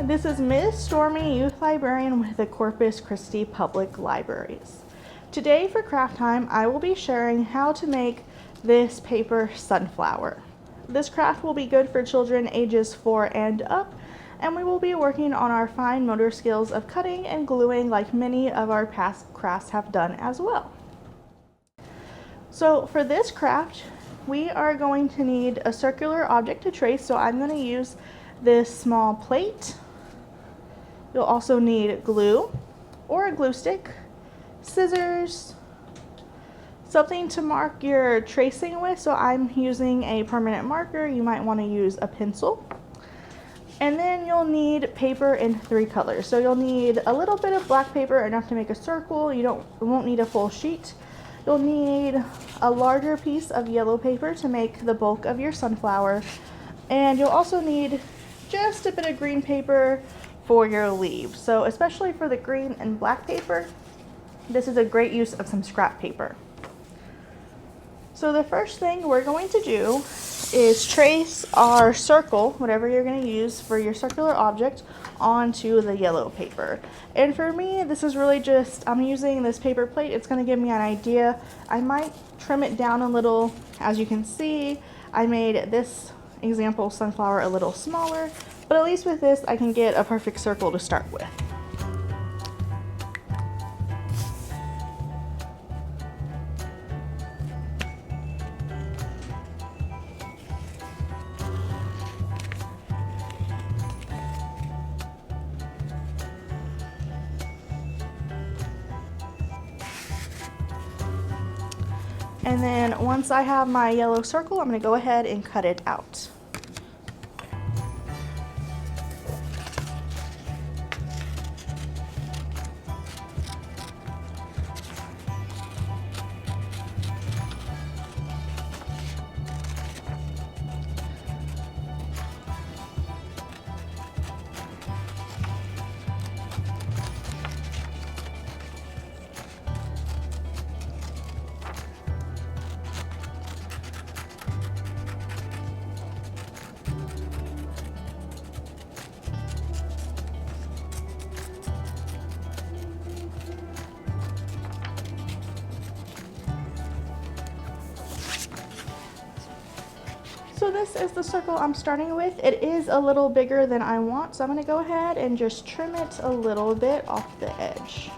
this is Ms. Stormy, Youth Librarian with the Corpus Christi Public Libraries. Today for craft time, I will be sharing how to make this paper sunflower. This craft will be good for children ages 4 and up, and we will be working on our fine motor skills of cutting and gluing like many of our past crafts have done as well. So for this craft, we are going to need a circular object to trace, so I'm going to use this small plate. You'll also need glue or a glue stick, scissors, something to mark your tracing with, so I'm using a permanent marker. You might want to use a pencil. And then you'll need paper in 3 colors. So you'll need a little bit of black paper, enough to make a circle. You won't need a full sheet. You'll need a larger piece of yellow paper to make the bulk of your sunflower. And you'll also need just a bit of green paper for your leaves. So especially for the green and black paper, this is a great use of some scrap paper. So the first thing we're going to do is trace our circle, whatever you're going to use for your circular object, onto the yellow paper. And for me, this is really just, I'm using this paper plate. It's going to give me an idea. I might trim it down a little. As you can see, I made this example sunflower a little smaller, but at least with this, I can get a perfect circle to start with. And then once I have my yellow circle, I'm going to go ahead and cut it out. So this is the circle I'm starting with. It is a little bigger than I want, so I'm going to go ahead and just trim it a little bit off the edge.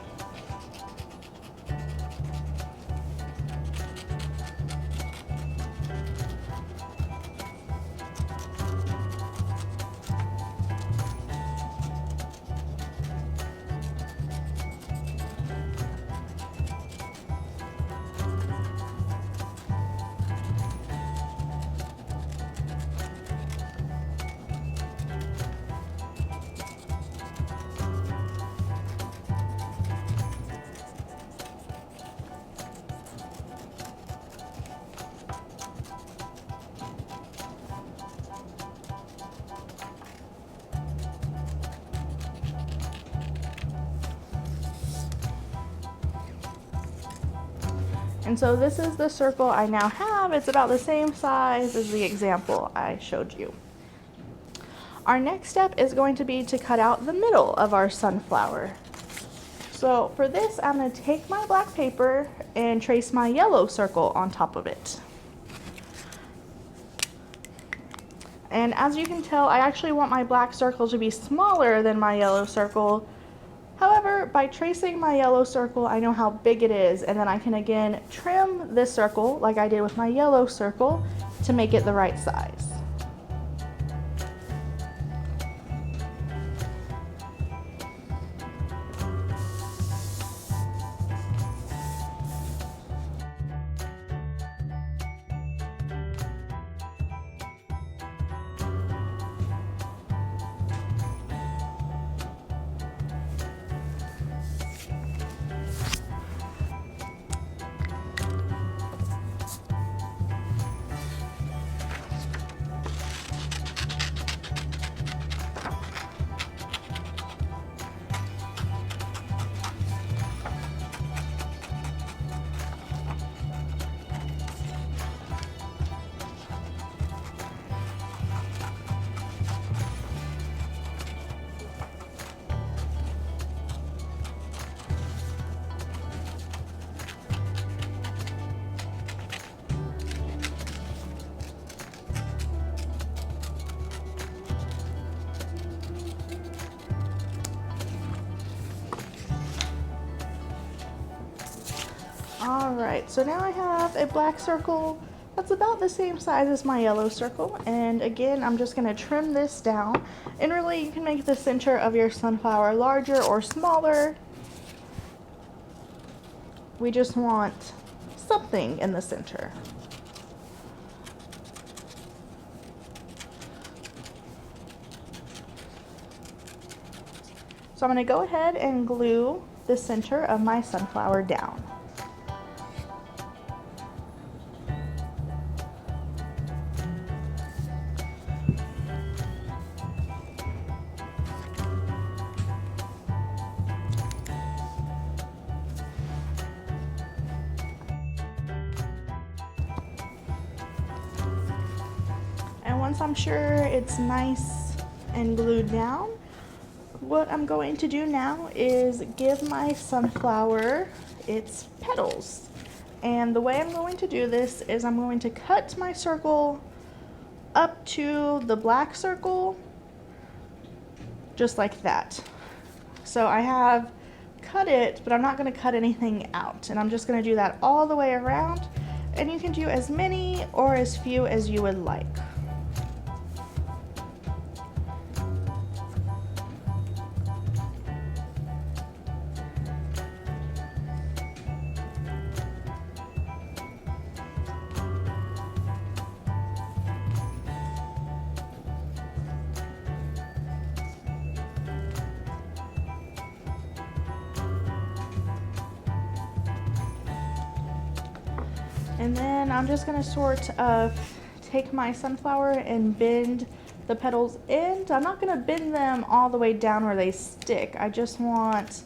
And so this is the circle I now have. It's about the same size as the example I showed you. Our next step is going to be to cut out the middle of our sunflower. So for this, I'm going to take my black paper and trace my yellow circle on top of it. And as you can tell, I actually want my black circle to be smaller than my yellow circle. However, by tracing my yellow circle, I know how big it is, and then I can again trim this circle like I did with my yellow circle to make it the right size. All right, so now I have a black circle that's about the same size as my yellow circle. And again, I'm just gonna trim this down. And really, you can make the center of your sunflower larger or smaller. We just want something in the center. So I'm gonna go ahead and glue the center of my sunflower down. And once I'm sure it's nice and glued down, what I'm going to do now is give my sunflower its petals. And the way I'm going to do this is I'm going to cut my circle up to the black circle, just like that. So I have cut it, but I'm not going to cut anything out. And I'm just going to do that all the way around. And you can do as many or as few as you would like. And then I'm just going to sort of take my sunflower and bend the petals in. I'm not going to bend them all the way down where they stick. I just want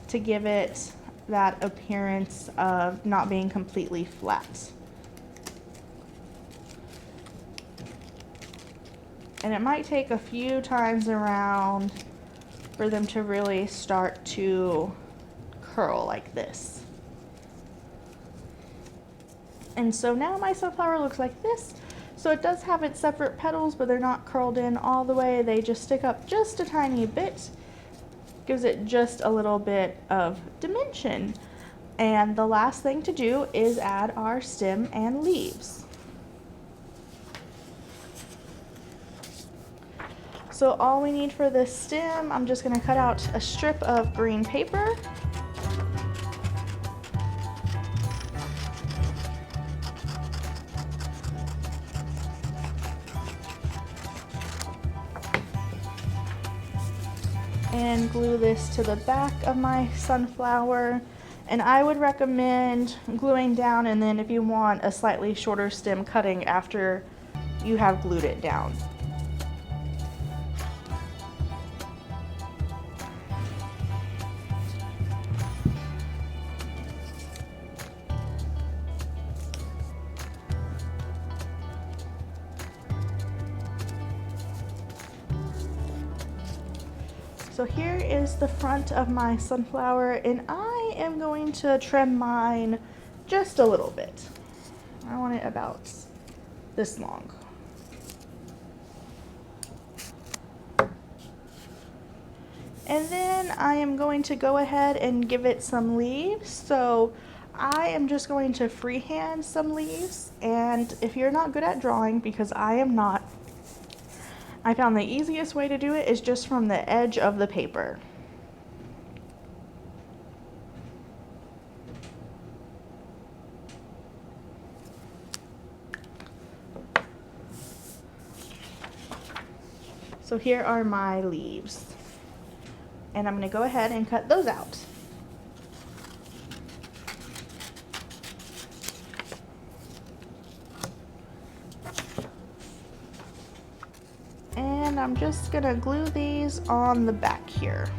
to give it that appearance of not being completely flat. And it might take a few times around for them to really start to curl like this. And so now my sunflower looks like this. So it does have its separate petals, but they're not curled in all the way. They just stick up just a tiny bit. Gives it just a little bit of dimension. And the last thing to do is add our stem and leaves. So all we need for this stem, I'm just gonna cut out a strip of green paper. And glue this to the back of my sunflower. And I would recommend gluing down, and then if you want a slightly shorter stem, cutting after you have glued it down. So here is the front of my sunflower, and I am going to trim mine just a little bit. I want it about this long. And then I am going to go ahead and give it some leaves. So I am just going to freehand some leaves, and if you're not good at drawing, because I am not, I found the easiest way to do it is just from the edge of the paper. So here are my leaves. And I'm going to go ahead and cut those out. And I'm just going to glue these on the back here.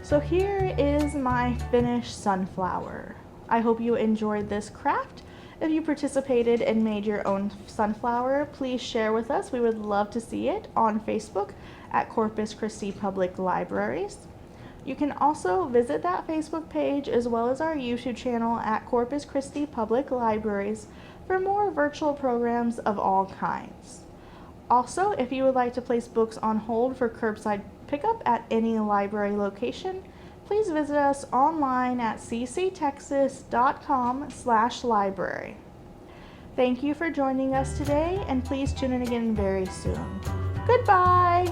So here is my finished sunflower. I hope you enjoyed this craft. If you participated and made your own sunflower, please share with us. We would love to see it on Facebook at Corpus Christi Public Libraries. You can also visit that Facebook page as well as our YouTube channel at Corpus Christi Public Libraries for more virtual programs of all kinds. Also, if you would like to place books on hold for curbside pickup at any library location, please visit us online at cctexas.com/library. Thank you for joining us today, and please tune in again very soon. Goodbye!